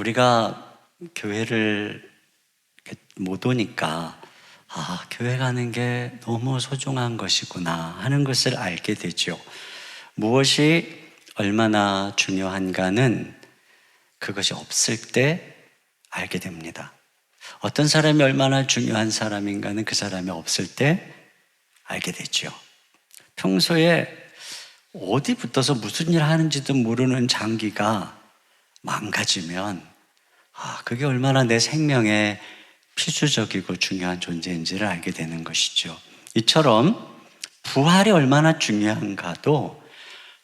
우리가 교회를 못 오니까 교회 가는 게 너무 소중한 것이구나 하는 것을 알게 되죠. 무엇이 얼마나 중요한가는 그것이 없을 때 알게 됩니다. 어떤 사람이 얼마나 중요한 사람인가는 그 사람이 없을 때 알게 되죠. 평소에 어디 붙어서 무슨 일 하는지도 모르는 장기가 망가지면 그게 얼마나 내 생명에 필수적이고 중요한 존재인지를 알게 되는 것이죠. 이처럼 부활이 얼마나 중요한가도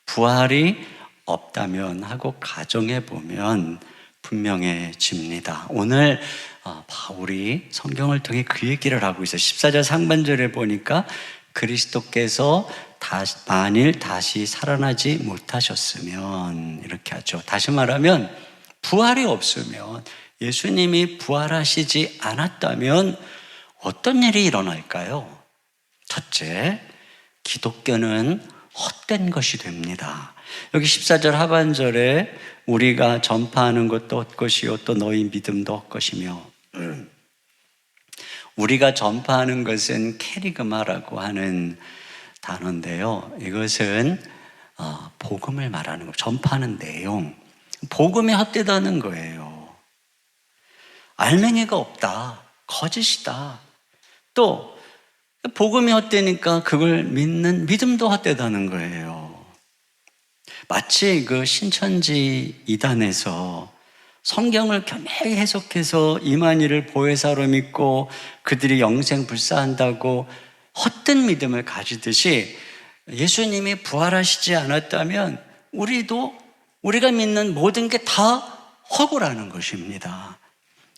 부활이 없다면 하고 가정해 보면 분명해집니다. 오늘 바울이 성경을 통해 그 얘기를 하고 있어요. 14절 상반절에 보니까 그리스도께서 만일 다시 살아나지 못하셨으면 이렇게 하죠. 다시 말하면 부활이 없으면, 예수님이 부활하시지 않았다면 어떤 일이 일어날까요? 첫째, 기독교는 헛된 것이 됩니다. 여기 14절 하반절에 우리가 전파하는 것도 헛것이요 또 너희 믿음도 헛것이며, 우리가 전파하는 것은 캐리그마라고 하는 단어인데요, 이것은 복음을 말하는 거, 전파하는 내용, 복음이 헛되다는 거예요. 알맹이가 없다, 거짓이다. 또 복음이 헛되니까 그걸 믿는 믿음도 헛되다는 거예요. 마치 그 신천지 이단에서 성경을 교묘하게 해석해서 이만희를 보혜사로 믿고 그들이 영생 불사한다고 헛된 믿음을 가지듯이, 예수님이 부활하시지 않았다면 우리가 믿는 모든 게 다 허구라는 것입니다.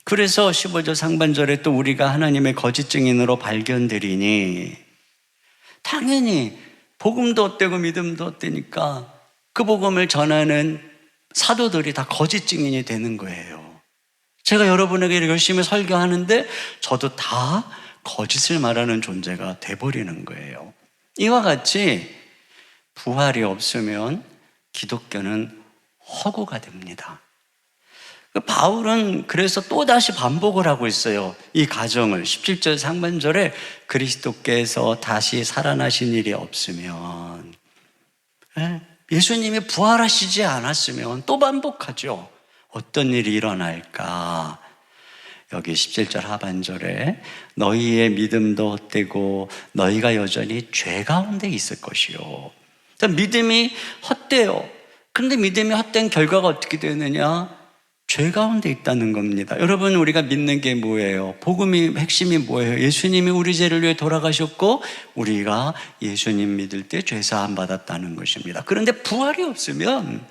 그래서 15절 상반절에 또 우리가 하나님의 거짓 증인으로 발견되리니, 당연히 복음도 헛되고 믿음도 헛되니까 그 복음을 전하는 사도들이 다 거짓 증인이 되는 거예요. 제가 여러분에게 열심히 설교하는데 저도 다 거짓을 말하는 존재가 돼버리는 거예요. 이와 같이 부활이 없으면 기독교는 허구가 됩니다. 바울은 그래서 또다시 반복을 하고 있어요. 이 가정을 17절 상반절에 그리스도께서 다시 살아나신 일이 없으면, 예수님이 부활하시지 않았으면 또 반복하죠. 어떤 일이 일어날까? 여기 17절 하반절에 너희의 믿음도 헛되고 너희가 여전히 죄 가운데 있을 것이요. 믿음이 헛돼요. 그런데 믿음이 헛된 결과가 어떻게 되느냐? 죄 가운데 있다는 겁니다. 여러분, 우리가 믿는 게 뭐예요? 복음이 핵심이 뭐예요? 예수님이 우리 죄를 위해 돌아가셨고 우리가 예수님 믿을 때 죄사함 받았다는 것입니다. 그런데 부활이 없으면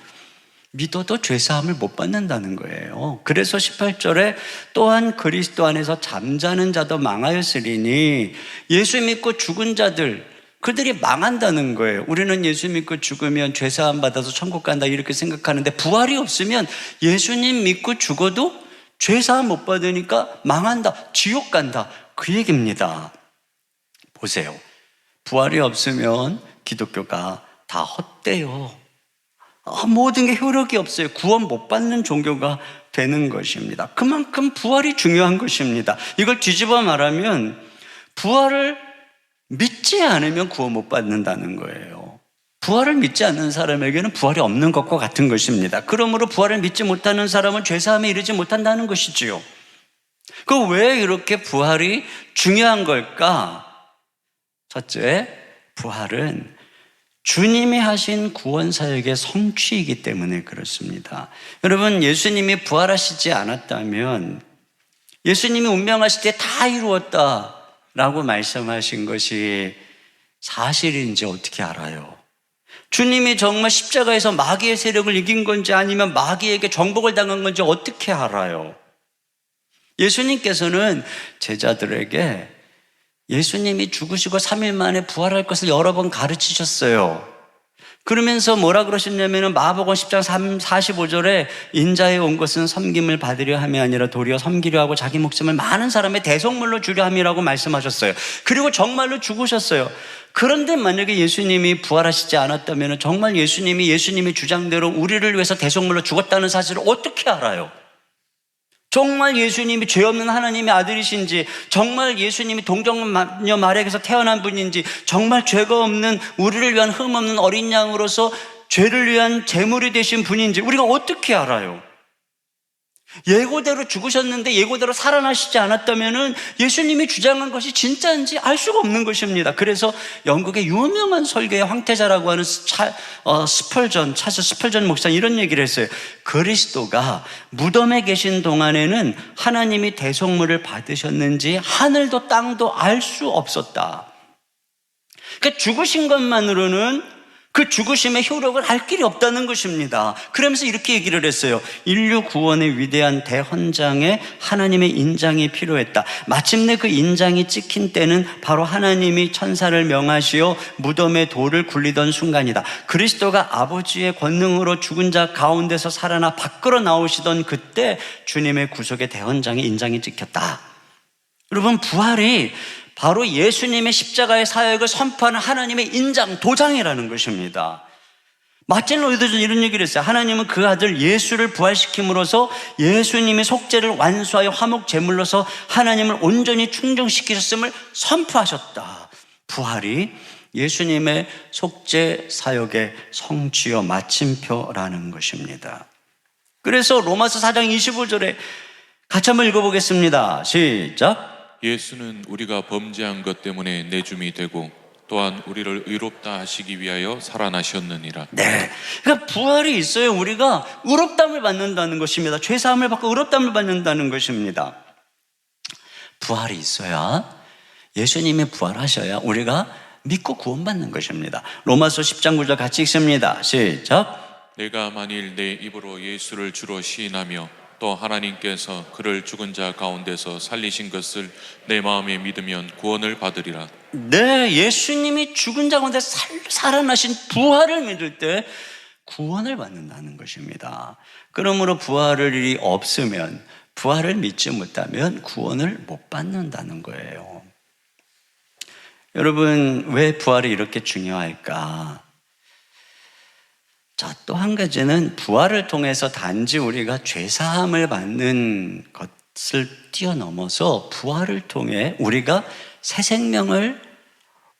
믿어도 죄사함을 못 받는다는 거예요. 그래서 18절에 또한 그리스도 안에서 잠자는 자도 망하였으리니, 예수 믿고 죽은 자들, 그들이 망한다는 거예요. 우리는 예수 믿고 죽으면 죄사함 받아서 천국 간다 이렇게 생각하는데, 부활이 없으면 예수님 믿고 죽어도 죄사함 못 받으니까 망한다, 지옥 간다, 그 얘기입니다. 보세요. 부활이 없으면 기독교가 다 헛돼요. 모든 게 효력이 없어요. 구원 못 받는 종교가 되는 것입니다. 그만큼 부활이 중요한 것입니다. 이걸 뒤집어 말하면 부활을 믿지 않으면 구원 못 받는다는 거예요. 부활을 믿지 않는 사람에게는 부활이 없는 것과 같은 것입니다. 그러므로 부활을 믿지 못하는 사람은 죄사함에 이르지 못한다는 것이지요. 왜 이렇게 부활이 중요한 걸까? 첫째, 부활은 주님이 하신 구원 사역의 성취이기 때문에 그렇습니다. 여러분, 예수님이 부활하시지 않았다면, 예수님이 운명하실 때 다 이루었다 라고 말씀하신 것이 사실인지 어떻게 알아요? 주님이 정말 십자가에서 마귀의 세력을 이긴 건지 아니면 마귀에게 정복을 당한 건지 어떻게 알아요? 예수님께서는 제자들에게 예수님이 죽으시고 3일 만에 부활할 것을 여러 번 가르치셨어요. 그러면서 뭐라 그러셨냐면 마가복음 10장 45절에 인자에 온 것은 섬김을 받으려 함이 아니라 도리어 섬기려 하고 자기 목숨을 많은 사람의 대속물로 주려 함이라고 말씀하셨어요. 그리고 정말로 죽으셨어요. 그런데 만약에 예수님이 부활하시지 않았다면 정말 예수님이 주장대로 우리를 위해서 대속물로 죽었다는 사실을 어떻게 알아요? 정말 예수님이 죄 없는 하나님의 아들이신지, 정말 예수님이 동정녀 마리아에게서 태어난 분인지, 정말 죄가 없는 우리를 위한 흠 없는 어린 양으로서 죄를 위한 제물이 되신 분인지 우리가 어떻게 알아요? 예고대로 죽으셨는데 예고대로 살아나시지 않았다면 예수님이 주장한 것이 진짜인지 알 수가 없는 것입니다. 그래서 영국의 유명한 설교의 황태자라고 하는 찰스 스펄전 목사는 이런 얘기를 했어요. 그리스도가 무덤에 계신 동안에는 하나님이 대속물을 받으셨는지 하늘도 땅도 알 수 없었다. 그러니까 죽으신 것만으로는 그 죽으심의 효력을 알 길이 없다는 것입니다. 그러면서 이렇게 얘기를 했어요. 인류 구원의 위대한 대헌장에 하나님의 인장이 필요했다. 마침내 그 인장이 찍힌 때는 바로 하나님이 천사를 명하시어 무덤에 돌을 굴리던 순간이다. 그리스도가 아버지의 권능으로 죽은 자 가운데서 살아나 밖으로 나오시던 그때 주님의 구속의 대헌장에 인장이 찍혔다. 여러분, 부활이 바로 예수님의 십자가의 사역을 선포하는 하나님의 인장, 도장이라는 것입니다. 마틴 로이드는 이런 얘기를 했어요. 하나님은 그 아들 예수를 부활시킴으로써 예수님의 속죄를 완수하여 화목 제물로서 하나님을 온전히 충족시키셨음을 선포하셨다. 부활이 예수님의 속죄 사역의 성취요 마침표라는 것입니다. 그래서 로마서 4장 25절에 같이 한번 읽어보겠습니다. 시작. 예수는 우리가 범죄한 것 때문에 내줌이 되고 또한 우리를 의롭다 하시기 위하여 살아나셨느니라. 네, 그러니까 부활이 있어요. 우리가 의롭다함을 받는다는 것입니다. 죄사함을 받고 의롭다함을 받는다는 것입니다. 부활이 있어야, 예수님이 부활하셔야 우리가 믿고 구원받는 것입니다. 로마서 10장 9절 같이 읽습니다. 시작. 내가 만일 내 입으로 예수를 주로 시인하며 또 하나님께서 그를 죽은 자 가운데서 살리신 것을 내 마음에 믿으면 구원을 받으리라. 네, 예수님이 죽은 자 가운데 살아나신 부활을 믿을 때 구원을 받는다는 것입니다. 그러므로 부활이 없으면, 부활을 믿지 못하면 구원을 못 받는다는 거예요. 여러분, 왜 부활이 이렇게 중요할까? 자, 또 한 가지는 부활을 통해서 단지 우리가 죄사함을 받는 것을 뛰어넘어서 부활을 통해 우리가 새 생명을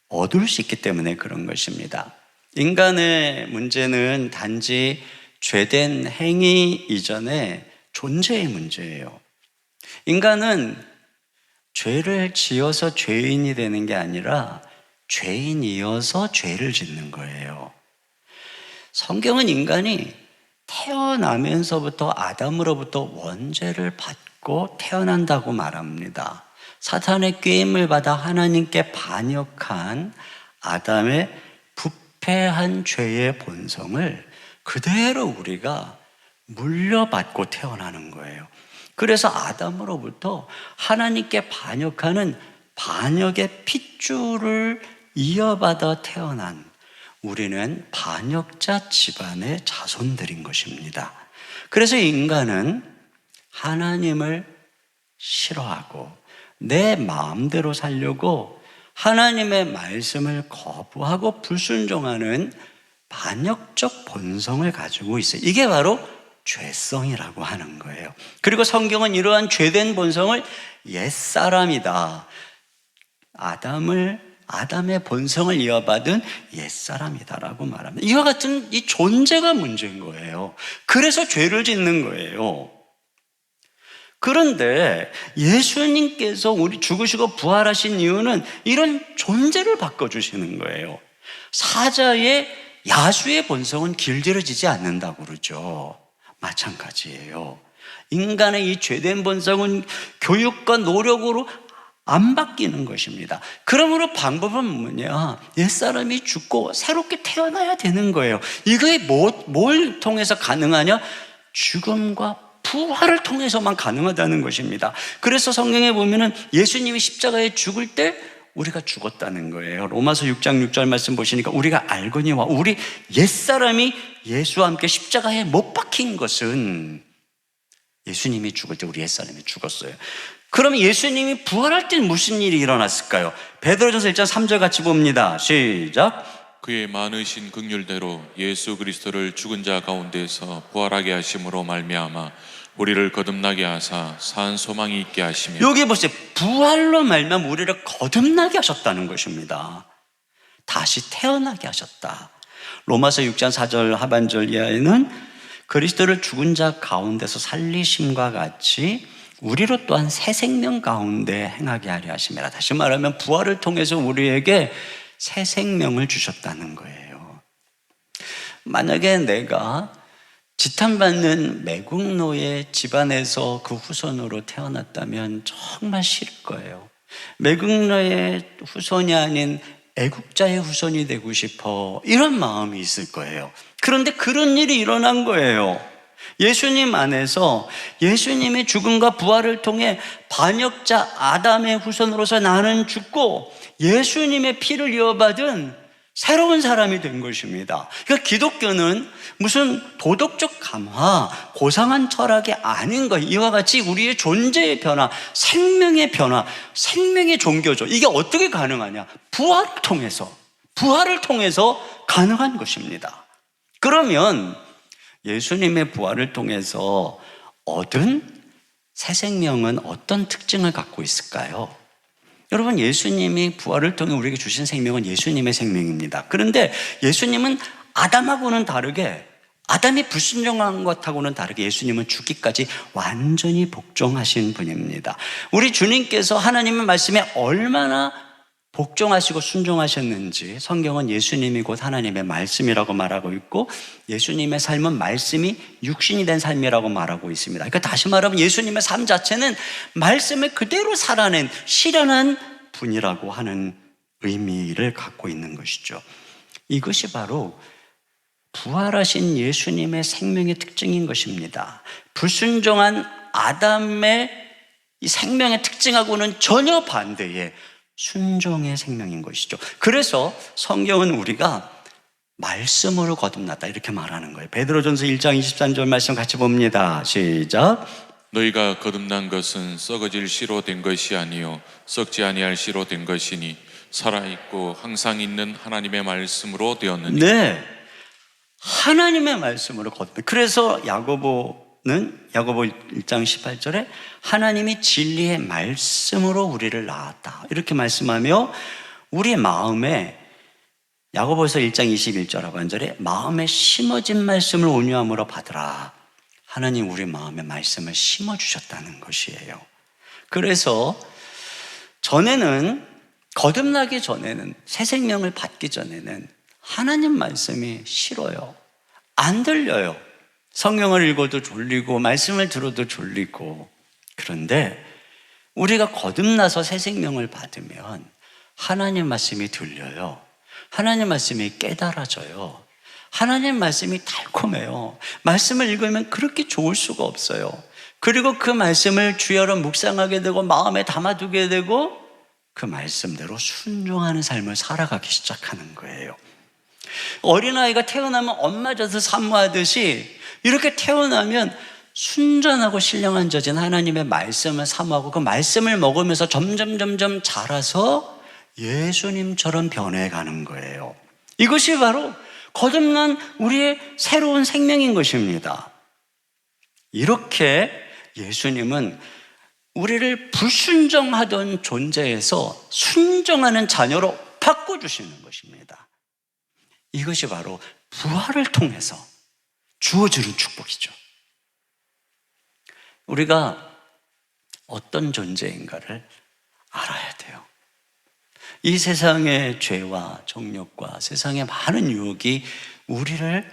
얻을 수 있기 때문에 그런 것입니다. 인간의 문제는 단지 죄된 행위 이전에 존재의 문제예요. 인간은 죄를 지어서 죄인이 되는 게 아니라 죄인이어서 죄를 짓는 거예요. 성경은 인간이 태어나면서부터 아담으로부터 원죄를 받고 태어난다고 말합니다. 사탄의 꾀임을 받아 하나님께 반역한 아담의 부패한 죄의 본성을 그대로 우리가 물려받고 태어나는 거예요. 그래서 아담으로부터 하나님께 반역하는 반역의 핏줄을 이어받아 태어난 우리는 반역자 집안의 자손들인 것입니다. 그래서 인간은 하나님을 싫어하고 내 마음대로 살려고 하나님의 말씀을 거부하고 불순종하는 반역적 본성을 가지고 있어요. 이게 바로 죄성이라고 하는 거예요. 그리고 성경은 이러한 죄된 본성을 옛사람이다, 아담의 본성을 이어받은 옛사람이다라고 말합니다. 이와 같은 이 존재가 문제인 거예요. 그래서 죄를 짓는 거예요. 그런데 예수님께서 우리 죽으시고 부활하신 이유는 이런 존재를 바꿔주시는 거예요. 사자의 야수의 본성은 길들여지지 않는다고 그러죠. 마찬가지예요. 인간의 이 죄된 본성은 교육과 노력으로 안 바뀌는 것입니다. 그러므로 방법은 뭐냐? 옛사람이 죽고 새롭게 태어나야 되는 거예요. 이게 뭘 통해서 가능하냐? 죽음과 부활을 통해서만 가능하다는 것입니다. 그래서 성경에 보면은 예수님이 십자가에 죽을 때 우리가 죽었다는 거예요. 로마서 6장 6절 말씀 보시니까 우리가 알거니와 우리 옛사람이 예수와 함께 십자가에 못 박힌 것은 예수님이 죽을 때 우리 옛사람이 죽었어요. 그러면 예수님이 부활할 때 무슨 일이 일어났을까요? 베드로전서 1장 3절 같이 봅니다. 시작. 그의 많으신 긍휼대로 예수 그리스도를 죽은 자 가운데서 부활하게 하심으로 말미암아 우리를 거듭나게 하사 산 소망이 있게 하시며. 여기 보세요. 부활로 말미암아 우리를 거듭나게 하셨다는 것입니다. 다시 태어나게 하셨다. 로마서 6장 4절 하반절 이하에는 그리스도를 죽은 자 가운데서 살리심과 같이 우리로 또한 새 생명 가운데 행하게 하려 하심이라. 다시 말하면 부활을 통해서 우리에게 새 생명을 주셨다는 거예요. 만약에 내가 지탄받는 매국노의 집안에서 그 후손으로 태어났다면 정말 싫을 거예요. 매국노의 후손이 아닌 애국자의 후손이 되고 싶어, 이런 마음이 있을 거예요. 그런데 그런 일이 일어난 거예요. 예수님 안에서 예수님의 죽음과 부활을 통해 반역자 아담의 후손으로서 나는 죽고 예수님의 피를 이어받은 새로운 사람이 된 것입니다. 그러니까 기독교는 무슨 도덕적 감화, 고상한 철학이 아닌 거예요. 이와 같이 우리의 존재의 변화, 생명의 변화, 생명의 종교죠. 이게 어떻게 가능하냐? 부활을 통해서 가능한 것입니다. 그러면 예수님의 부활을 통해서 얻은 새 생명은 어떤 특징을 갖고 있을까요? 여러분, 예수님이 부활을 통해 우리에게 주신 생명은 예수님의 생명입니다. 그런데 예수님은 아담하고는 다르게, 아담이 불순종한 것하고는 다르게 예수님은 죽기까지 완전히 복종하신 분입니다. 우리 주님께서 하나님의 말씀에 얼마나 복종하시고 순종하셨는지 성경은 예수님이 곧 하나님의 말씀이라고 말하고 있고, 예수님의 삶은 말씀이 육신이 된 삶이라고 말하고 있습니다. 그러니까 다시 말하면 예수님의 삶 자체는 말씀을 그대로 살아낸 실현한 분이라고 하는 의미를 갖고 있는 것이죠. 이것이 바로 부활하신 예수님의 생명의 특징인 것입니다. 불순종한 아담의 이 생명의 특징하고는 전혀 반대의 순종의 생명인 것이죠. 그래서 성경은 우리가 말씀으로 거듭났다 이렇게 말하는 거예요. 베드로전서 1장 23절 말씀 같이 봅니다. 시작. 너희가 거듭난 것은 썩어질 씨로 된 것이 아니요 썩지 아니할 씨로 된 것이니 살아있고 항상 있는 하나님의 말씀으로 되었느니. 네, 하나님의 말씀으로 거듭났다. 그래서 야고보 1장 18절에 하나님이 진리의 말씀으로 우리를 낳았다 이렇게 말씀하며, 우리의 마음에 야고보서 1장 21절 하반절에 마음에 심어진 말씀을 온유함으로 받으라. 하나님 우리 마음에 말씀을 심어주셨다는 것이에요. 그래서 거듭나기 전에는, 새 생명을 받기 전에는 하나님 말씀이 싫어요. 안 들려요. 성경을 읽어도 졸리고 말씀을 들어도 졸리고. 그런데 우리가 거듭나서 새 생명을 받으면 하나님 말씀이 들려요. 하나님 말씀이 깨달아져요. 하나님 말씀이 달콤해요. 말씀을 읽으면 그렇게 좋을 수가 없어요. 그리고 그 말씀을 주여로 묵상하게 되고 마음에 담아두게 되고 그 말씀대로 순종하는 삶을 살아가기 시작하는 거예요. 어린아이가 태어나면 엄마 젖을 사모하듯이 이렇게 태어나면 순전하고 신령한 젖인 하나님의 말씀을 사모하고 그 말씀을 먹으면서 점점 자라서 예수님처럼 변해가는 거예요. 이것이 바로 거듭난 우리의 새로운 생명인 것입니다. 이렇게 예수님은 우리를 불순종하던 존재에서 순종하는 자녀로 바꿔주시는 것입니다. 이것이 바로 부활을 통해서 주어지는 축복이죠. 우리가 어떤 존재인가를 알아야 돼요. 이 세상의 죄와 정욕과 세상의 많은 유혹이 우리를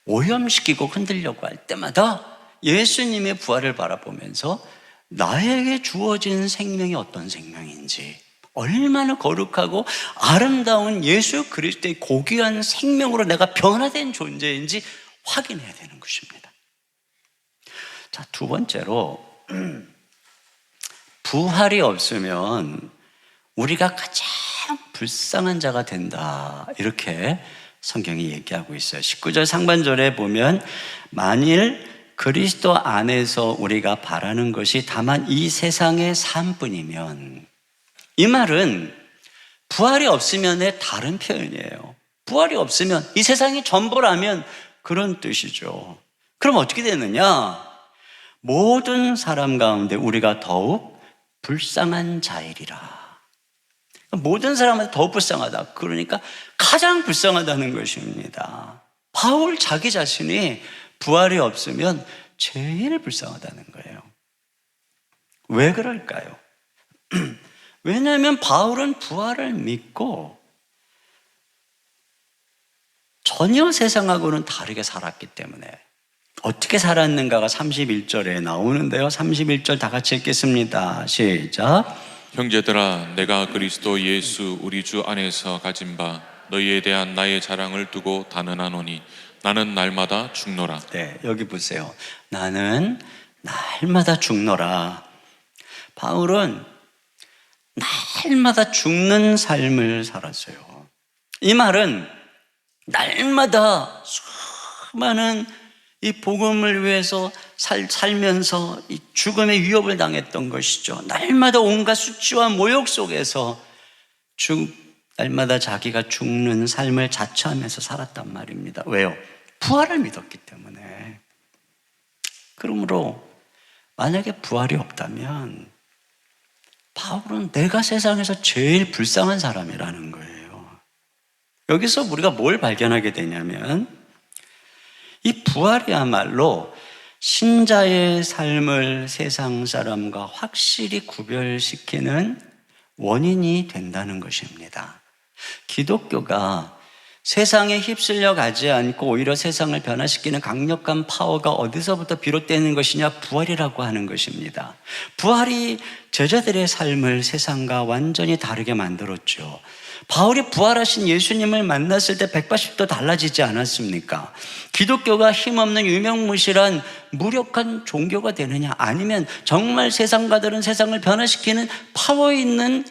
오염시키고 흔들려고 할 때마다 예수님의 부활을 바라보면서 나에게 주어진 생명이 어떤 생명인지, 얼마나 거룩하고 아름다운 예수 그리스도의 고귀한 생명으로 내가 변화된 존재인지 확인해야 되는 것입니다. 자, 두 번째로 부활이 없으면 우리가 가장 불쌍한 자가 된다 이렇게 성경이 얘기하고 있어요. 19절 상반절에 보면 만일 그리스도 안에서 우리가 바라는 것이 다만 이 세상의 삶뿐이면, 이 말은 부활이 없으면의 다른 표현이에요. 부활이 없으면 이 세상이 전부라면 그런 뜻이죠. 그럼 어떻게 되느냐? 모든 사람 가운데 우리가 더욱 불쌍한 자이리라. 모든 사람한테 더욱 불쌍하다. 그러니까 가장 불쌍하다는 것입니다. 바울 자기 자신이 부활이 없으면 제일 불쌍하다는 거예요. 왜 그럴까요? 왜냐하면 바울은 부활을 믿고 전혀 세상하고는 다르게 살았기 때문에. 어떻게 살았는가가 31절에 나오는데요. 31절 다 같이 읽겠습니다. 시작. 형제들아, 내가 그리스도 예수 우리 주 안에서 가진 바 너희에 대한 나의 자랑을 두고 단언하노니 나는 날마다 죽노라. 네, 여기 보세요. 나는 날마다 죽노라. 바울은 날마다 죽는 삶을 살았어요. 이 말은 날마다 수많은 이 복음을 위해서 살면서 이 죽음의 위협을 당했던 것이죠. 날마다 온갖 수치와 모욕 속에서 날마다 자기가 죽는 삶을 자처하면서 살았단 말입니다. 왜요? 부활을 믿었기 때문에. 그러므로 만약에 부활이 없다면 바울은 내가 세상에서 제일 불쌍한 사람이라는 거예요. 여기서 우리가 뭘 발견하게 되냐면 이 부활이야말로 신자의 삶을 세상 사람과 확실히 구별시키는 원인이 된다는 것입니다. 기독교가 세상에 휩쓸려 가지 않고 오히려 세상을 변화시키는 강력한 파워가 어디서부터 비롯되는 것이냐? 부활이라고 하는 것입니다. 부활이 제자들의 삶을 세상과 완전히 다르게 만들었죠. 바울이 부활하신 예수님을 만났을 때 180도 달라지지 않았습니까? 기독교가 힘없는 유명무실한 무력한 종교가 되느냐, 아니면 정말 세상과 다른 세상을 변화시키는 파워 있는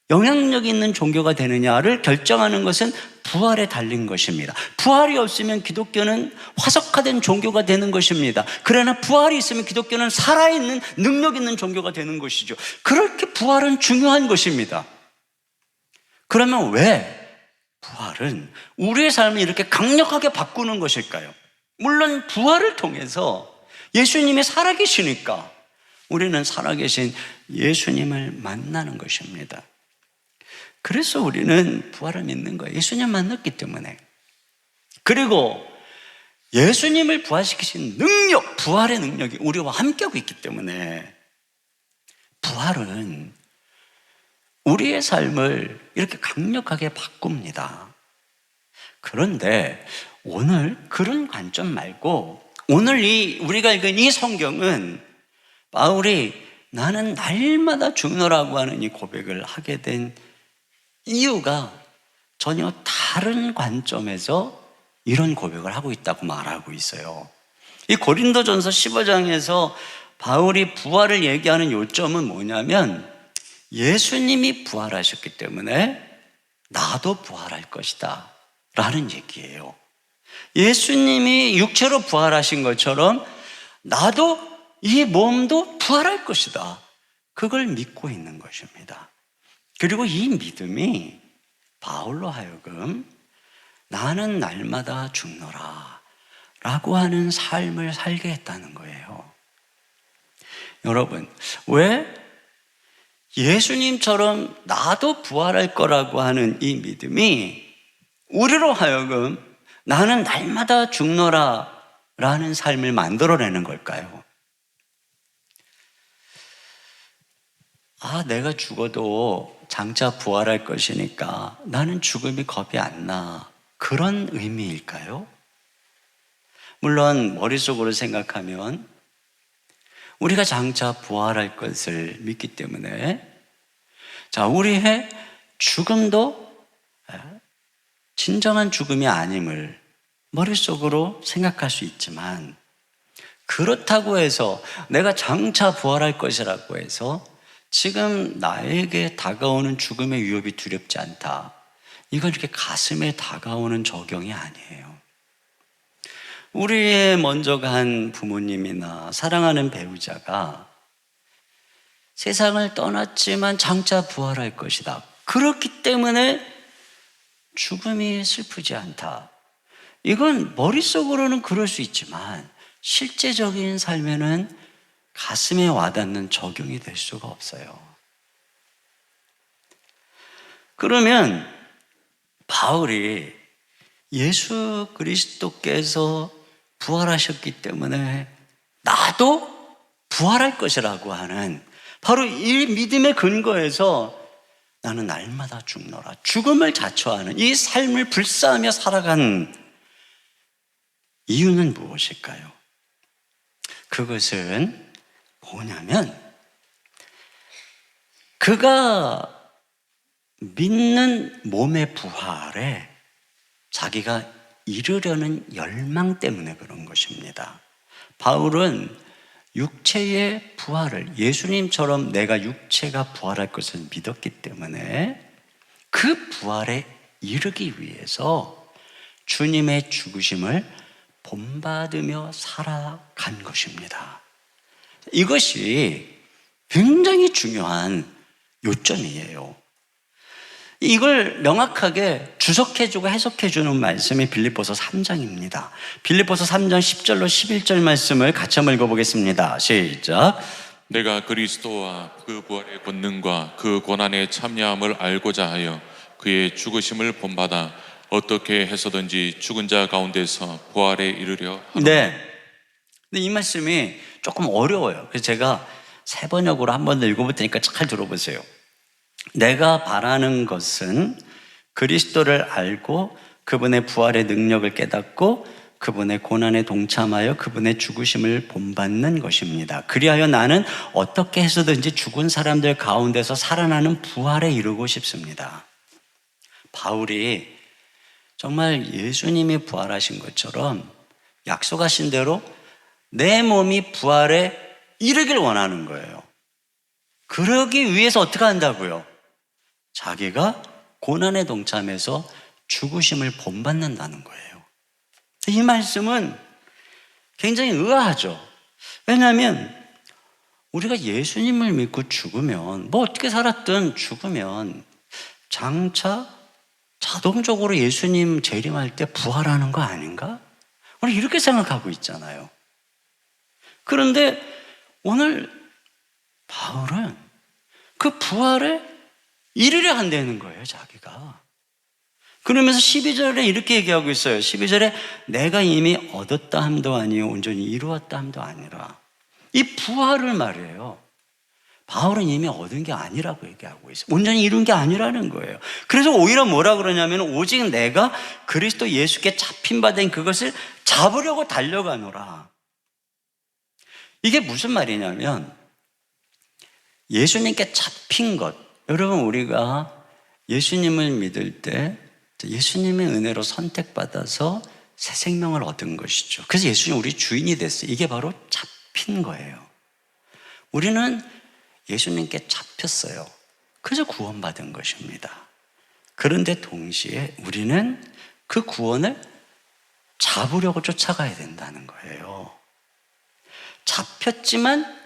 영향력 있는 종교가 되느냐를 결정하는 것은 부활에 달린 것입니다. 부활이 없으면 기독교는 화석화된 종교가 되는 것입니다. 그러나 부활이 있으면 기독교는 살아있는 능력 있는 종교가 되는 것이죠. 그렇게 부활은 중요한 것입니다. 그러면 왜 부활은 우리의 삶을 이렇게 강력하게 바꾸는 것일까요? 물론 부활을 통해서 예수님이 살아계시니까 우리는 살아계신 예수님을 만나는 것입니다. 그래서 우리는 부활을 믿는 거예요. 예수님 만났기 때문에. 그리고 예수님을 부활시키신 능력, 부활의 능력이 우리와 함께하고 있기 때문에 부활은 우리의 삶을 이렇게 강력하게 바꿉니다. 그런데 오늘 그런 관점 말고 오늘 우리가 읽은 이 성경은 바울이 나는 날마다 죽노라고 하는 이 고백을 하게 된 이유가 전혀 다른 관점에서 이런 고백을 하고 있다고 말하고 있어요. 이 고린도전서 15장에서 바울이 부활을 얘기하는 요점은 뭐냐면 예수님이 부활하셨기 때문에 나도 부활할 것이다 라는 얘기예요. 예수님이 육체로 부활하신 것처럼 나도 이 몸도 부활할 것이다. 그걸 믿고 있는 것입니다. 그리고 이 믿음이 바울로 하여금 나는 날마다 죽노라 라고 하는 삶을 살게 했다는 거예요. 여러분, 왜 예수님처럼 나도 부활할 거라고 하는 이 믿음이 우리로 하여금 나는 날마다 죽노라 라는 삶을 만들어내는 걸까요? 내가 죽어도 장차 부활할 것이니까 나는 죽음이 겁이 안 나. 그런 의미일까요? 물론 머릿속으로 생각하면 우리가 장차 부활할 것을 믿기 때문에 우리의 죽음도 진정한 죽음이 아님을 머릿속으로 생각할 수 있지만 그렇다고 해서 내가 장차 부활할 것이라고 해서 지금 나에게 다가오는 죽음의 위협이 두렵지 않다. 이건 이렇게 가슴에 다가오는 적용이 아니에요. 우리의 먼저 간 부모님이나 사랑하는 배우자가 세상을 떠났지만 장차 부활할 것이다. 그렇기 때문에 죽음이 슬프지 않다. 이건 머릿속으로는 그럴 수 있지만 실제적인 삶에는 가슴에 와닿는 적용이 될 수가 없어요. 그러면 바울이 예수 그리스도께서 부활하셨기 때문에 나도 부활할 것이라고 하는 바로 이 믿음의 근거에서 나는 날마다 죽노라, 죽음을 자처하는 이 삶을 불사하며 살아간 이유는 무엇일까요? 그것은 뭐냐면 그가 믿는 몸의 부활에 자기가 이르려는 열망 때문에 그런 것입니다. 바울은 육체의 부활을, 예수님처럼 내가 육체가 부활할 것을 믿었기 때문에 그 부활에 이르기 위해서 주님의 죽으심을 본받으며 살아간 것입니다. 이것이 굉장히 중요한 요점이에요. 이걸 명확하게 주석해주고 해석해주는 말씀이 빌립보서 3장입니다. 빌립보서 3장 10절로 11절 말씀을 같이 한번 읽어보겠습니다. 시작. 내가 그리스도와 그 부활의 권능과 그 고난의 참여함을 알고자 하여 그의 죽으심을 본받아 어떻게 해서든지 죽은 자 가운데서 부활에 이르려 하노라. 네. 근데 이 말씀이 조금 어려워요. 그래서 제가 세 번역으로 한 번 더 읽어볼 테니까 잘 들어보세요. 내가 바라는 것은 그리스도를 알고 그분의 부활의 능력을 깨닫고 그분의 고난에 동참하여 그분의 죽으심을 본받는 것입니다. 그리하여 나는 어떻게 해서든지 죽은 사람들 가운데서 살아나는 부활에 이르고 싶습니다. 바울이 정말 예수님이 부활하신 것처럼 약속하신 대로 내 몸이 부활에 이르길 원하는 거예요. 그러기 위해서 어떻게 한다고요? 자기가 고난에 동참해서 죽으심을 본받는다는 거예요. 이 말씀은 굉장히 의아하죠. 왜냐하면 우리가 예수님을 믿고 죽으면 뭐 어떻게 살았든 죽으면 장차 자동적으로 예수님 재림할 때 부활하는 거 아닌가? 우리 이렇게 생각하고 있잖아요. 그런데 오늘 바울은 그 부활에 이르려 한다는 거예요, 자기가. 그러면서 12절에 이렇게 얘기하고 있어요. 12절에 내가 이미 얻었다 함도 아니요 온전히 이루었다 함도 아니라. 이 부활을 말해요. 바울은 이미 얻은 게 아니라고 얘기하고 있어요. 온전히 이룬 게 아니라는 거예요. 그래서 오히려 뭐라 그러냐면 오직 내가 그리스도 예수께 잡힌 바 된 그것을 잡으려고 달려가노라. 이게 무슨 말이냐면 예수님께 잡힌 것, 여러분 우리가 예수님을 믿을 때 예수님의 은혜로 선택받아서 새 생명을 얻은 것이죠. 그래서 예수님 우리 주인이 됐어요. 이게 바로 잡힌 거예요. 우리는 예수님께 잡혔어요. 그래서 구원받은 것입니다. 그런데 동시에 우리는 그 구원을 잡으려고 쫓아가야 된다는 거예요. 잡혔지만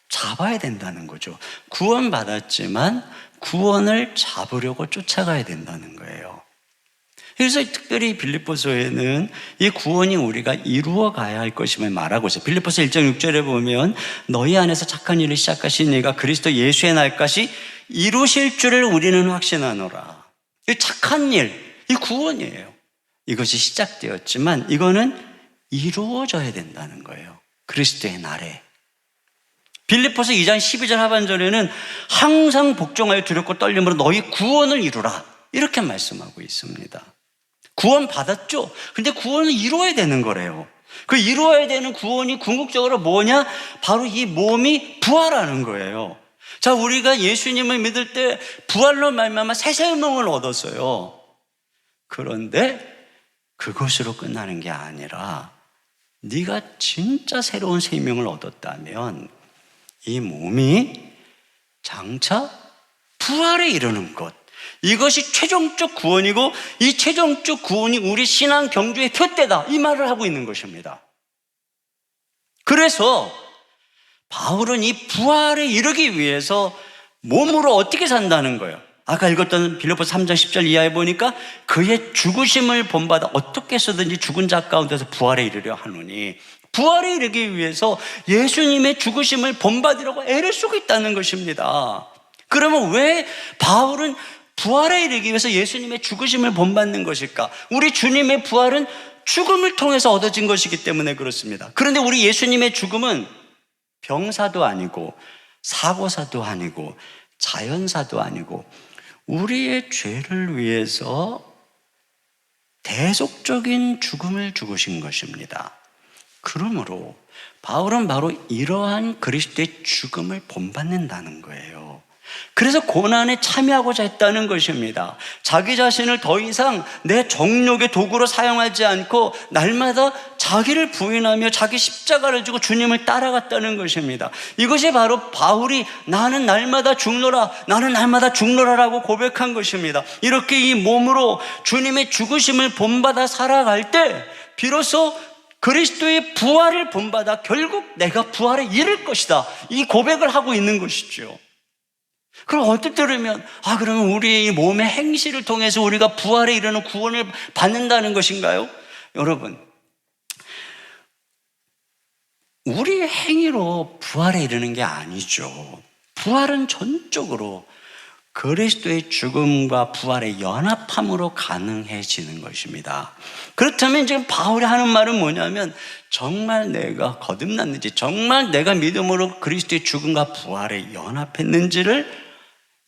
잡아야 된다는 거죠. 구원받았지만 구원을 잡으려고 쫓아가야 된다는 거예요. 그래서 특별히 빌립보서에는 이 구원이 우리가 이루어 가야 할 것임을 말하고 있어요. 빌립보서 1장 6절에 보면 너희 안에서 착한 일을 시작하신 이가 그리스도 예수의 날까지 이루실 줄을 우리는 확신하노라. 이 착한 일, 이 구원이에요. 이것이 시작되었지만 이거는 이루어져야 된다는 거예요. 그리스도의 날에. 빌립보서 2장 12절 하반절에는 항상 복종하여 두렵고 떨림으로 너희 구원을 이루라. 이렇게 말씀하고 있습니다. 구원 받았죠? 근데 구원을 이루어야 되는 거래요. 그 이루어야 되는 구원이 궁극적으로 뭐냐? 바로 이 몸이 부활하는 거예요. 자, 우리가 예수님을 믿을 때 부활로 말미암아 새 생명을 얻었어요. 그런데 그것으로 끝나는 게 아니라 네가 진짜 새로운 생명을 얻었다면 이 몸이 장차 부활에 이르는 것, 이것이 최종적 구원이고 이 최종적 구원이 우리 신앙 경주의 표대다, 이 말을 하고 있는 것입니다. 그래서 바울은 이 부활에 이르기 위해서 몸으로 어떻게 산다는 거예요? 아까 읽었던 빌립보서 3장 10절 이하에 보니까 그의 죽으심을 본받아 어떻게 해서든지 죽은 자 가운데서 부활에 이르려 하노니, 부활에 이르기 위해서 예수님의 죽으심을 본받으려고 애를 쓰고 있다는 것입니다. 그러면 왜 바울은 부활에 이르기 위해서 예수님의 죽으심을 본받는 것일까? 우리 주님의 부활은 죽음을 통해서 얻어진 것이기 때문에 그렇습니다. 그런데 우리 예수님의 죽음은 병사도 아니고 사고사도 아니고 자연사도 아니고 우리의 죄를 위해서 대속적인 죽음을 죽으신 것입니다. 그러므로 바울은 바로 이러한 그리스도의 죽음을 본받는다는 거예요. 그래서 고난에 참여하고자 했다는 것입니다. 자기 자신을 더 이상 내 정욕의 도구로 사용하지 않고 날마다 자기를 부인하며 자기 십자가를 지고 주님을 따라갔다는 것입니다. 이것이 바로 바울이 나는 날마다 죽노라, 나는 날마다 죽노라라고 고백한 것입니다. 이렇게 이 몸으로 주님의 죽으심을 본받아 살아갈 때 비로소 그리스도의 부활을 본받아 결국 내가 부활에 이를 것이다, 이 고백을 하고 있는 것이죠. 그럼 어떨 때 그러면 그러면 우리의 몸의 행실을 통해서 우리가 부활에 이르는 구원을 받는다는 것인가요? 여러분, 우리의 행위로 부활에 이르는 게 아니죠. 부활은 전적으로 그리스도의 죽음과 부활의 연합함으로 가능해지는 것입니다. 그렇다면 지금 바울이 하는 말은 뭐냐면, 정말 내가 거듭났는지, 정말 내가 믿음으로 그리스도의 죽음과 부활에 연합했는지를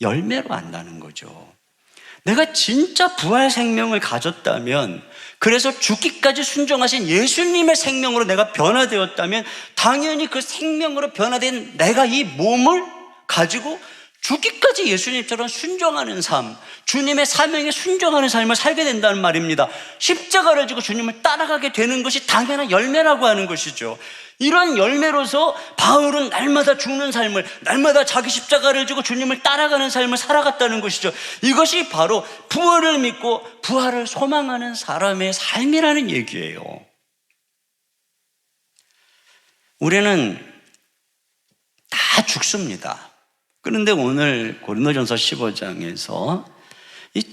열매로 안다는 거죠. 내가 진짜 부활 생명을 가졌다면, 그래서 죽기까지 순종하신 예수님의 생명으로 내가 변화되었다면, 당연히 그 생명으로 변화된 내가 이 몸을 가지고 죽기까지 예수님처럼 순종하는 삶, 주님의 사명에 순종하는 삶을 살게 된다는 말입니다. 십자가를 지고 주님을 따라가게 되는 것이 당연한 열매라고 하는 것이죠. 이런 열매로서 바울은 날마다 죽는 삶을, 날마다 자기 십자가를 지고 주님을 따라가는 삶을 살아갔다는 것이죠. 이것이 바로 부활을 믿고 부활을 소망하는 사람의 삶이라는 얘기예요. 우리는 다 죽습니다. 그런데 오늘 고린도전서 15장에서 이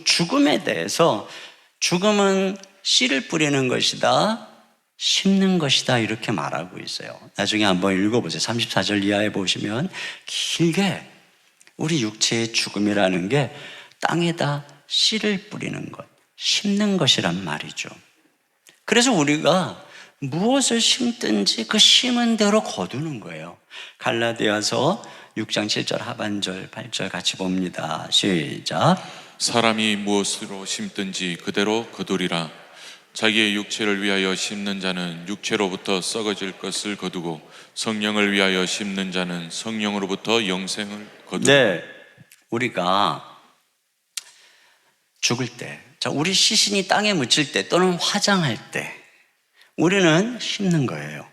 죽음에 대해서, 죽음은 씨를 뿌리는 것이다, 심는 것이다, 이렇게 말하고 있어요. 나중에 한번 읽어보세요. 34절 이하에 보시면 길게 우리 육체의 죽음이라는 게 땅에다 씨를 뿌리는 것, 심는 것이란 말이죠. 그래서 우리가 무엇을 심든지 그 심은 대로 거두는 거예요. 갈라디아서 6장 7절 하반절 8절 같이 봅니다. 시작. 사람이 무엇으로 심든지 그대로 거두리라. 자기의 육체를 위하여 심는 자는 육체로부터 썩어질 것을 거두고, 성령을 위하여 심는 자는 성령으로부터 영생을 거두리라. 네, 우리가 죽을 때, 우리 시신이 땅에 묻힐 때 또는 화장할 때 우리는 심는 거예요.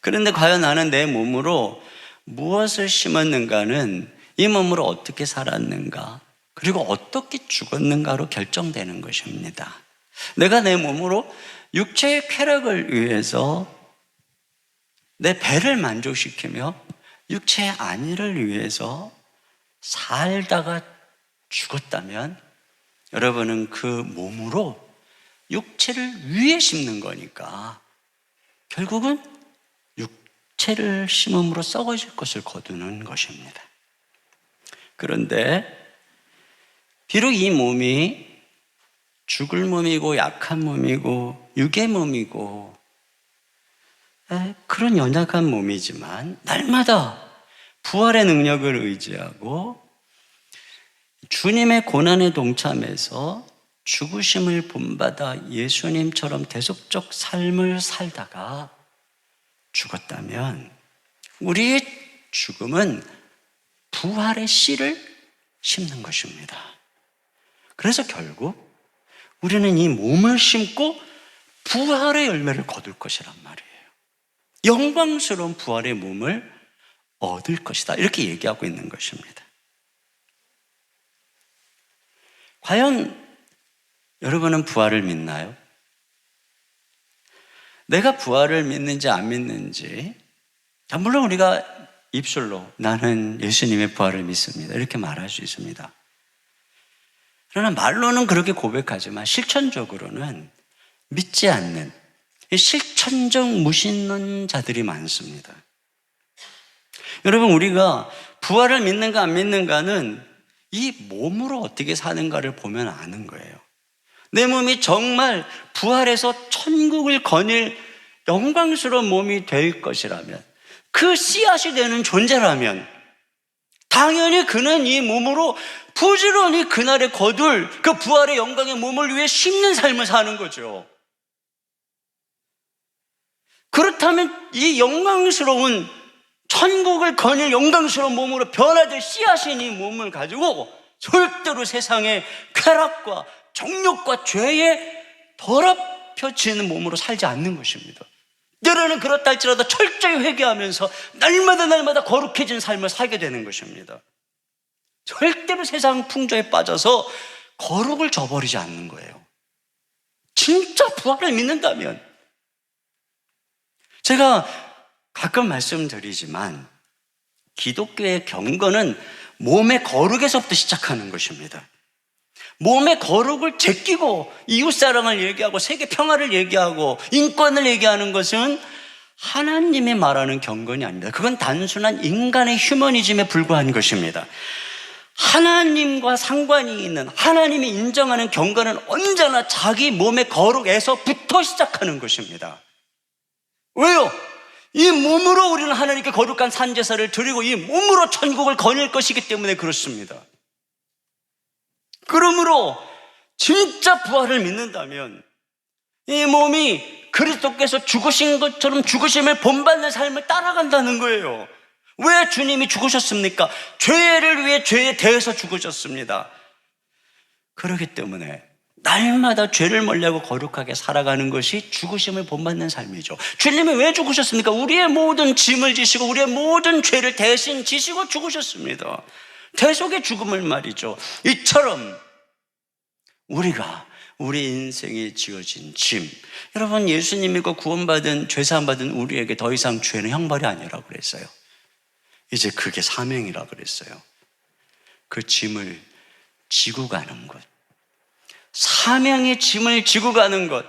그런데 과연 나는 내 몸으로 무엇을 심었는가는 이 몸으로 어떻게 살았는가, 그리고 어떻게 죽었는가로 결정되는 것입니다. 내가 내 몸으로 육체의 쾌락을 위해서 내 배를 만족시키며 육체의 안위를 위해서 살다가 죽었다면, 여러분은 그 몸으로 육체를 위에 심는 거니까 결국은 육체를 심음으로 썩어질 것을 거두는 것입니다. 그런데 비록 이 몸이 죽을 몸이고 약한 몸이고 육의 몸이고 그런 연약한 몸이지만, 날마다 부활의 능력을 의지하고 주님의 고난에 동참해서 죽으심을 본받아 예수님처럼 대속적 삶을 살다가 죽었다면, 우리의 죽음은 부활의 씨를 심는 것입니다. 그래서 결국 우리는 이 몸을 심고 부활의 열매를 거둘 것이란 말이에요. 영광스러운 부활의 몸을 얻을 것이다, 이렇게 얘기하고 있는 것입니다. 과연 여러분은 부활을 믿나요? 내가 부활을 믿는지 안 믿는지, 물론 우리가 입술로 나는 예수님의 부활을 믿습니다, 이렇게 말할 수 있습니다. 그러나 말로는 그렇게 고백하지만 실천적으로는 믿지 않는 실천적 무신론자들이 많습니다. 여러분, 우리가 부활을 믿는가 안 믿는가는 이 몸으로 어떻게 사는가를 보면 아는 거예요. 내 몸이 정말 부활해서 천국을 거닐 영광스러운 몸이 될 것이라면, 그 씨앗이 되는 존재라면 당연히 그는 이 몸으로 부지런히 그날에 거둘 그 부활의 영광의 몸을 위해 심는 삶을 사는 거죠. 그렇다면 이 영광스러운 천국을 거닐 영광스러운 몸으로 변화될 씨앗인 이 몸을 가지고 절대로 세상의 쾌락과 정욕과 죄에 더럽혀지는 몸으로 살지 않는 것입니다. 때로는 그렇다 할지라도 철저히 회개하면서 날마다 거룩해진 삶을 살게 되는 것입니다. 절대로 세상 풍조에 빠져서 거룩을 저버리지 않는 거예요. 진짜 부활을 믿는다면. 제가 가끔 말씀드리지만 기독교의 경건은 몸의 거룩에서부터 시작하는 것입니다. 몸의 거룩을 제끼고 이웃사랑을 얘기하고 세계 평화를 얘기하고 인권을 얘기하는 것은 하나님이 말하는 경건이 아닙니다. 그건 단순한 인간의 휴머니즘에 불과한 것입니다. 하나님과 상관이 있는, 하나님이 인정하는 경건은 언제나 자기 몸의 거룩에서부터 시작하는 것입니다. 왜요? 이 몸으로 우리는 하나님께 거룩한 산제사를 드리고 이 몸으로 천국을 거닐 것이기 때문에 그렇습니다. 그러므로 진짜 부활을 믿는다면 이 몸이 그리스도께서 죽으신 것처럼 죽으심을 본받는 삶을 따라간다는 거예요. 왜 주님이 죽으셨습니까? 죄를 위해 죄에 대해서 죽으셨습니다. 그렇기 때문에 날마다 죄를 멀리하고 거룩하게 살아가는 것이 죽으심을 본받는 삶이죠. 주님이 왜 죽으셨습니까? 우리의 모든 짐을 지시고 우리의 모든 죄를 대신 지시고 죽으셨습니다. 대속의 죽음을 말이죠. 이처럼 우리가 우리 인생에 지어진 짐, 여러분, 예수님이 그 구원받은 죄사함 받은 우리에게 더 이상 죄는 형벌이 아니라고 그랬어요. 이제 그게 사명이라고 그랬어요. 그 짐을 지고 가는 것, 사명의 짐을 지고 가는 것,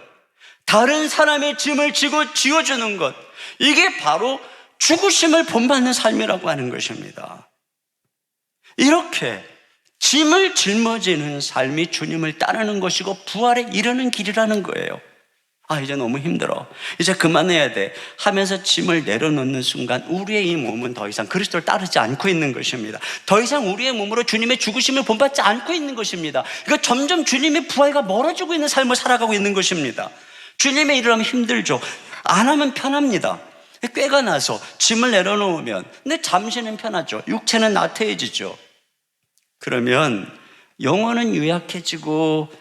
다른 사람의 짐을 지어주는 것, 이게 바로 죽으심을 본받는 삶이라고 하는 것입니다. 이렇게 짐을 짊어지는 삶이 주님을 따르는 것이고 부활에 이르는 길이라는 거예요. 이제 너무 힘들어, 이제 그만해야 돼 하면서 짐을 내려놓는 순간 우리의 이 몸은 더 이상 그리스도를 따르지 않고 있는 것입니다. 더 이상 우리의 몸으로 주님의 죽으심을 본받지 않고 있는 것입니다. 그러니까 점점 주님의 부활과 멀어지고 있는 삶을 살아가고 있는 것입니다. 주님의 일을 하면 힘들죠. 안 하면 편합니다. 꾀가 나서 짐을 내려놓으면 근데 잠시는 편하죠. 육체는 나태해지죠. 그러면 영혼은 유약해지고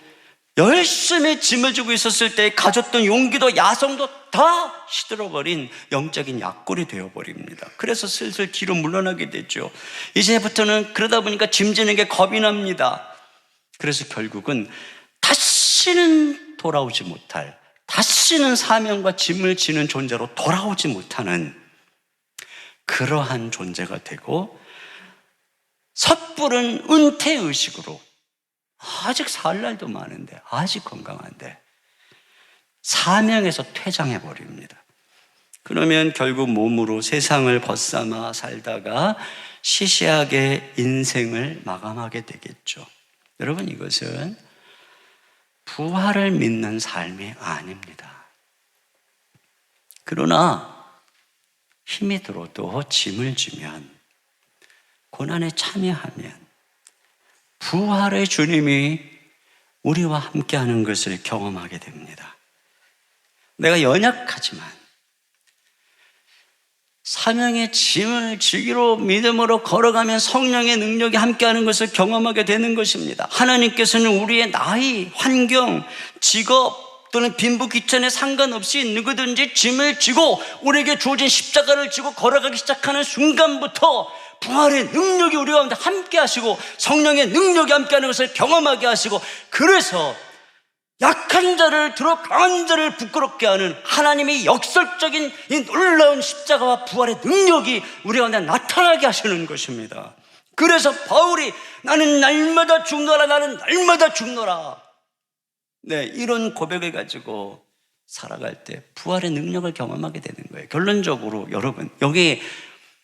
열심히 짐을 지고 있었을 때 가졌던 용기도 야성도 다 시들어버린 영적인 약골이 되어버립니다. 그래서 슬슬 뒤로 물러나게 되죠. 이제부터는 그러다 보니까 짐 지는 게 겁이 납니다. 그래서 결국은 다시는 돌아오지 못할, 다시는 사명과 짐을 지는 존재로 돌아오지 못하는 그러한 존재가 되고 섣부른 은퇴의식으로 아직 살 날도 많은데, 아직 건강한데 사명에서 퇴장해버립니다. 그러면 결국 몸으로 세상을 벗삼아 살다가 시시하게 인생을 마감하게 되겠죠. 여러분, 이것은 부활을 믿는 삶이 아닙니다. 그러나 힘이 들어도 짐을 지면, 고난에 참여하면 부활의 주님이 우리와 함께하는 것을 경험하게 됩니다. 내가 연약하지만 사명의 짐을 지기로 믿음으로 걸어가면 성령의 능력이 함께하는 것을 경험하게 되는 것입니다. 하나님께서는 우리의 나이, 환경, 직업 또는 빈부귀천에 상관없이 누구든지 짐을 지고 우리에게 주어진 십자가를 지고 걸어가기 시작하는 순간부터 부활의 능력이 우리 가운데 함께 하시고 성령의 능력이 함께 하는 것을 경험하게 하시고, 그래서 약한 자를 들어 강한 자를 부끄럽게 하는 하나님의 역설적인 이 놀라운 십자가와 부활의 능력이 우리 가운데 나타나게 하시는 것입니다. 그래서 바울이 나는 날마다 죽노라, 나는 날마다 죽노라. 네, 이런 고백을 가지고 살아갈 때 부활의 능력을 경험하게 되는 거예요. 결론적으로 여러분, 여기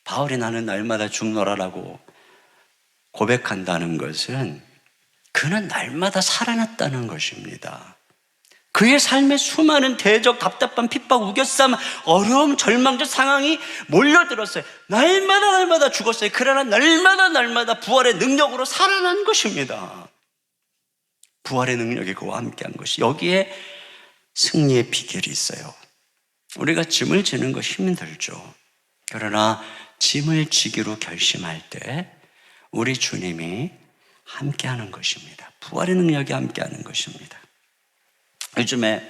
바울이 나는 날마다 죽노라라고 고백한다는 것은 그는 날마다 살아났다는 것입니다. 그의 삶에 수많은 대적, 답답한 핍박, 우겨쌈, 어려움, 절망적 상황이 몰려들었어요. 날마다 죽었어요. 그러나 날마다 부활의 능력으로 살아난 것입니다. 부활의 능력이 그와 함께한 것이, 여기에 승리의 비결이 있어요. 우리가 짐을 지는 거 힘들죠. 그러나 짐을 지기로 결심할 때 우리 주님이 함께하는 것입니다. 부활의 능력이 함께하는 것입니다. 요즘에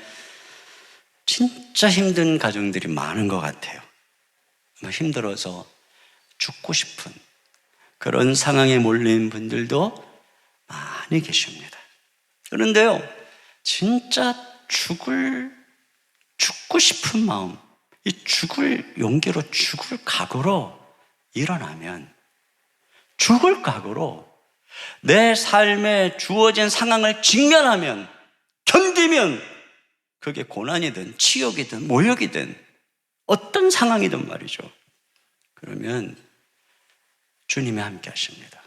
진짜 힘든 가정들이 많은 것 같아요. 힘들어서 죽고 싶은 그런 상황에 몰린 분들도 많이 계십니다. 그런데요, 진짜 죽고 싶은 마음, 이 죽을 용기로, 죽을 각오로 일어나면, 죽을 각오로 내 삶에 주어진 상황을 직면하면, 견디면, 그게 고난이든 치욕이든 모욕이든 어떤 상황이든 말이죠. 그러면 주님이 함께 하십니다.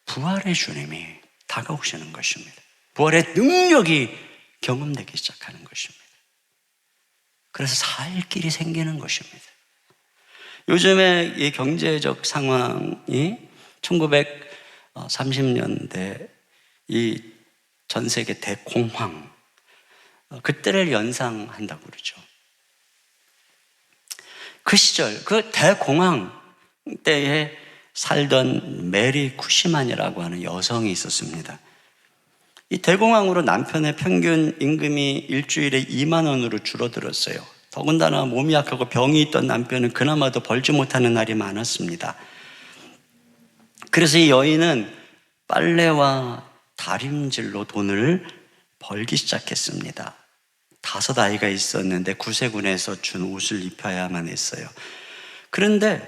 부활의 주님이 다가오시는 것입니다. 부활의 능력이 경험되기 시작하는 것입니다. 그래서 살 길이 생기는 것입니다. 요즘에 이 경제적 상황이 1930년대 이 전 세계 대공황, 그때를 연상한다고 그러죠. 그 시절, 그 대공황 때에 살던 메리 쿠시만이라고 하는 여성이 있었습니다. 이 대공황으로 남편의 평균 임금이 일주일에 2만 원으로 줄어들었어요. 더군다나 몸이 약하고 병이 있던 남편은 그나마도 벌지 못하는 날이 많았습니다. 그래서 이 여인은 빨래와 다림질로 돈을 벌기 시작했습니다. 5 아이가 있었는데 구세군에서 준 옷을 입혀야만 했어요. 그런데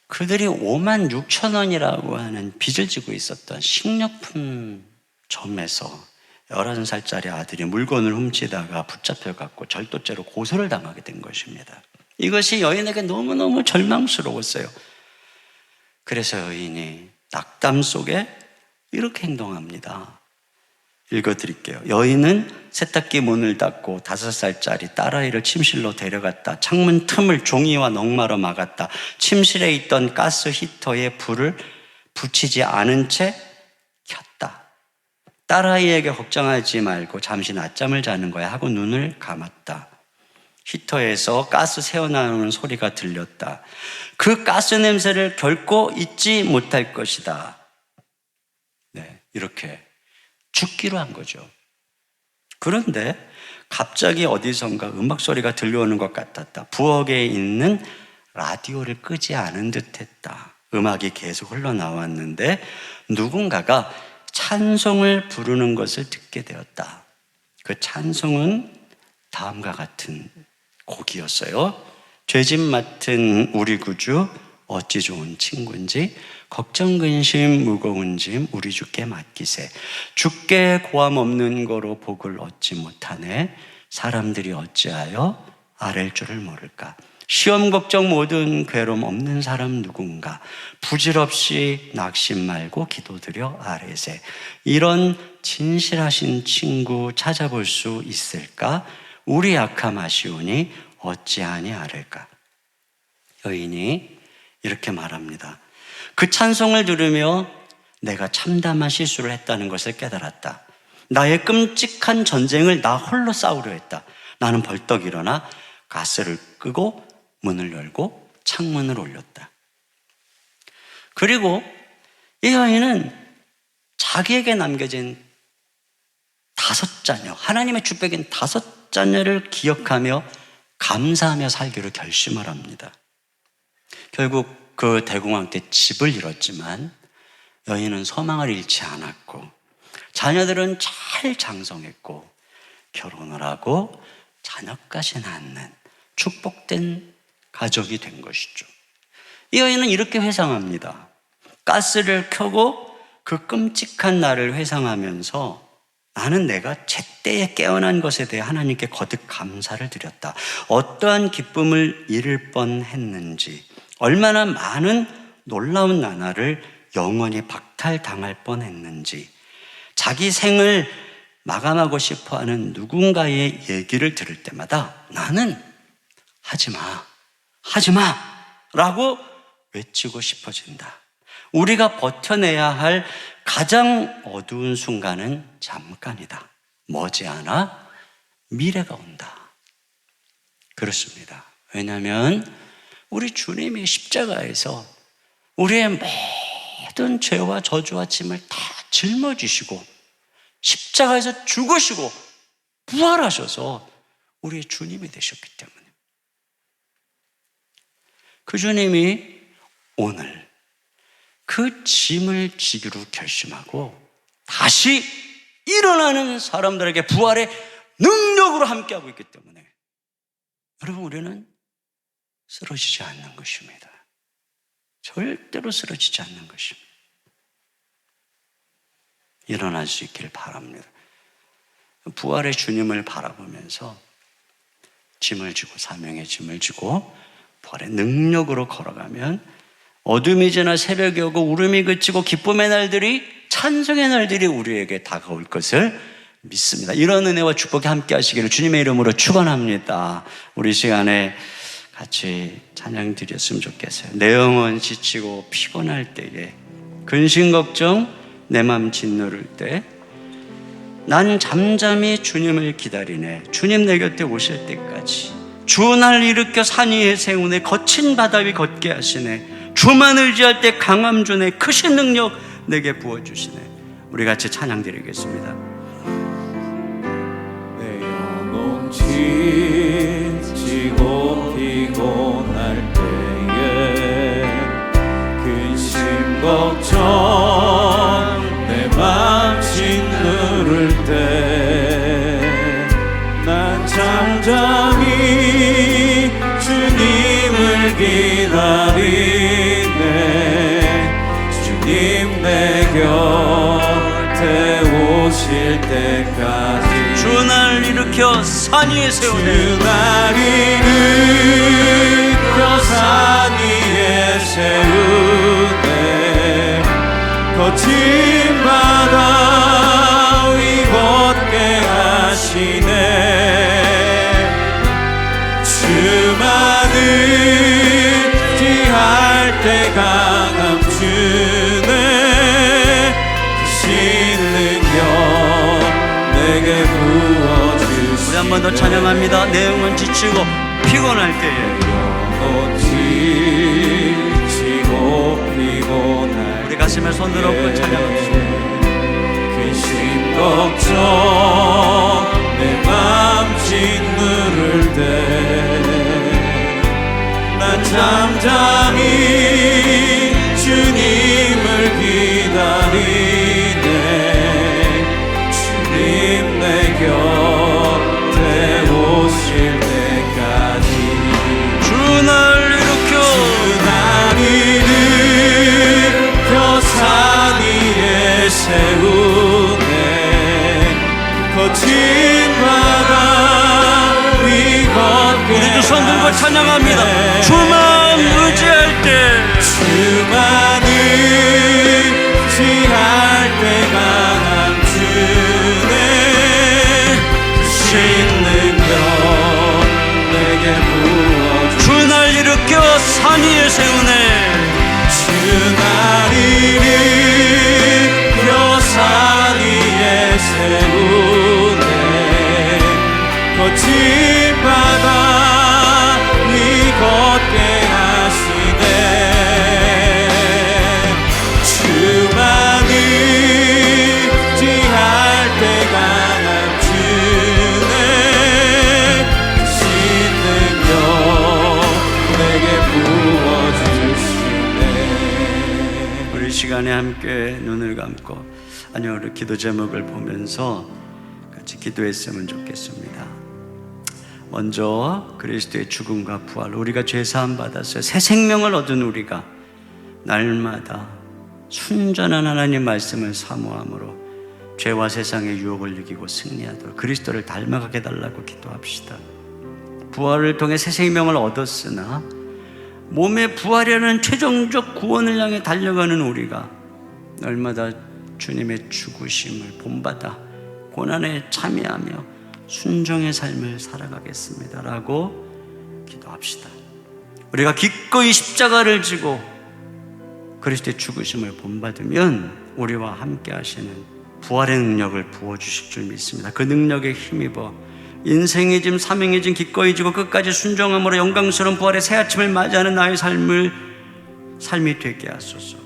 그들이 5만 6천 원이라고 하는 빚을 지고 있었던 식료품 점에서 11살짜리 아들이 물건을 훔치다가 붙잡혀갖고 절도죄로 고소를 당하게 된 것입니다. 이것이 여인에게 너무너무 절망스러웠어요. 그래서 여인이 낙담 속에 이렇게 행동합니다. 읽어드릴게요. 여인은 세탁기 문을 닫고 5살짜리 딸아이를 침실로 데려갔다. 창문 틈을 종이와 넉마로 막았다. 침실에 있던 가스 히터에 불을 붙이지 않은 채 켰다. 딸아이에게 걱정하지 말고 잠시 낮잠을 자는 거야 하고 눈을 감았다. 히터에서 가스 새어나오는 소리가 들렸다. 그 가스 냄새를 결코 잊지 못할 것이다. 네, 이렇게 죽기로 한 거죠. 그런데 갑자기 어디선가 음악 소리가 들려오는 것 같았다. 부엌에 있는 라디오를 끄지 않은 듯 했다. 음악이 계속 흘러나왔는데 누군가가 찬송을 부르는 것을 듣게 되었다. 그 찬송은 다음과 같은 곡이었어요. 죄짐 맡은 우리 구주 어찌 좋은 친구인지, 걱정 근심 무거운 짐 우리 주께 맡기세. 주께 고함 없는 거로 복을 얻지 못하네. 사람들이 어찌하여 아랠 줄을 모를까. 시험 걱정 모든 괴로움 없는 사람 누군가. 부질없이 낙심 말고 기도드려 아뢰세. 이런 진실하신 친구 찾아볼 수 있을까? 우리 약함 아시오니 어찌하니 아랠까. 여인이 이렇게 말합니다. 그 찬송을 들으며 내가 참담한 실수를 했다는 것을 깨달았다. 나의 끔찍한 전쟁을 나 홀로 싸우려 했다. 나는 벌떡 일어나 가스를 끄고 문을 열고 창문을 올렸다. 그리고 이 여인은 자기에게 남겨진 5자녀, 하나님의 축복인 5자녀를 기억하며 감사하며 살기로 결심을 합니다. 결국 그 대공황 때 집을 잃었지만 여인은 소망을 잃지 않았고 자녀들은 잘 장성했고 결혼을 하고 자녀까지 낳는 축복된 가족이 된 것이죠. 이 여인은 이렇게 회상합니다. 가스를 켜고 그 끔찍한 날을 회상하면서 나는 내가 제때에 깨어난 것에 대해 하나님께 거듭 감사를 드렸다. 어떠한 기쁨을 잃을 뻔했는지, 얼마나 많은 놀라운 나날을 영원히 박탈당할 뻔했는지, 자기 생을 마감하고 싶어하는 누군가의 얘기를 들을 때마다 나는 하지 마 라고 외치고 싶어진다. 우리가 버텨내야 할 가장 어두운 순간은 잠깐이다. 머지않아 미래가 온다. 그렇습니다. 왜냐하면 우리 주님이 십자가에서 우리의 모든 죄와 저주와 짐을 다 짊어지시고 십자가에서 죽으시고 부활하셔서 우리의 주님이 되셨기 때문에, 그 주님이 오늘 그 짐을 지기로 결심하고 다시 일어나는 사람들에게 부활의 능력으로 함께하고 있기 때문에 여러분, 우리는 쓰러지지 않는 것입니다. 절대로 쓰러지지 않는 것입니다. 일어날 수 있길 바랍니다. 부활의 주님을 바라보면서 짐을 지고, 사명의 짐을 지고 부활의 능력으로 걸어가면 어둠이 지나 새벽이 오고 울음이 그치고 기쁨의 날들이, 찬송의 날들이 우리에게 다가올 것을 믿습니다. 이런 은혜와 축복이 함께 하시기를 주님의 이름으로 축원합니다. 우리 시간에 같이 찬양 드렸으면 좋겠어요. 내 영혼 지치고 피곤할 때에, 근심 걱정 내 맘 짓누를 때 난 잠잠히 주님을 기다리네. 주님 내 곁에 오실 때까지. 주 날 일으켜 산 위에 세우네. 거친 바다 위 걷게 하시네. 주만 의지할 때 강함 주네. 크신 능력 내게 부어주시네. 우리 같이 찬양 드리겠습니다. 내 영혼 지치고 피곤할 때에 근심 걱정 내 맘 짓누를 때 난 잠잠히 주님을 기다리네. 주님 내 곁에 오실 때까지. 주 날 일으켜 산 위에 세우네. 주 날 일으켜 산 위에 세우네. 거친 바다 위 걷게 하시네. 주만 의지할 때 강함 주네. 크신 능력 내게 부어주시네. 우리 한 번 더 찬양합니다. 내 영혼 지치고 피곤할 때에. 영혼 지치고 피곤할 우리 가슴에 손을 얹고 찬양합시다. 근심 걱정 내 맘 짓누를 때 난 잠잠히 주님을 기다리네. 주님 내 곁에 오실 때까지. 주 날 일으켜 산 위에 세우네. 거친 바다 위 걷게. 우리 두 손 들고 찬양합니다. 주만 의지할 때. 주만 의지할 때 강함 주네. 크신 능력 내게 부어주네. 주 날 일으켜 산 위에 세우네. 주 날 일으켜 산 위에 세우네. 거친 바다 위 걷게 하시네. 주만 의지할 때 강함 주네. 크신 능력 내게 부어주시네. 우리 시간에 함께 눈을 감고, 아니요, 우리 기도 제목을 보면서 같이 기도했으면 좋겠습니다. 먼저 그리스도의 죽음과 부활, 우리가 죄 사함 받았어요. 새 생명을 얻은 우리가 날마다 순전한 하나님 말씀을 사모함으로 죄와 세상의 유혹을 이기고 승리하도록 그리스도를 닮아가게 해달라고 기도합시다. 부활을 통해 새 생명을 얻었으나 몸의 부활이라는 최종적 구원을 향해 달려가는 우리가 날마다 주님의 죽으심을 본받아 고난에 참여하며 순종의 삶을 살아가겠습니다 라고 기도합시다. 우리가 기꺼이 십자가를 지고 그리스도의 죽으심을 본받으면 우리와 함께 하시는 부활의 능력을 부어주실 줄 믿습니다. 그 능력에 힘입어 인생의 짐, 사명의 짐 기꺼이 지고 끝까지 순종함으로 영광스러운 부활의 새 아침을 맞이하는 나의 삶이 되게 하소서.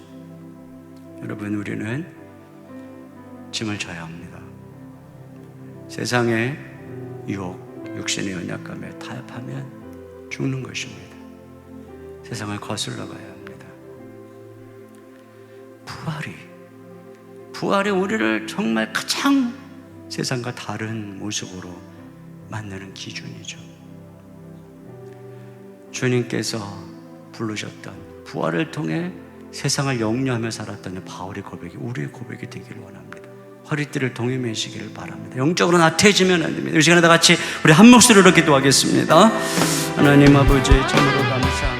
여러분, 우리는 짐을 져야 합니다. 세상의 유혹, 육신의 연약감에 타협하면 죽는 것입니다. 세상을 거슬러 가야 합니다. 부활이 우리를 정말 가장 세상과 다른 모습으로 만나는 기준이죠. 주님께서 부르셨던 부활을 통해 세상을 영유하며 살았던 바울의 고백이 우리의 고백이 되기를 원합니다. 허리띠를 동여매시기를 바랍니다. 영적으로 나태해지면 안 됩니다. 이 시간에 다 같이 우리 한 목소리로 기도하겠습니다. 하나님 아버지, 참으로 감사합니다.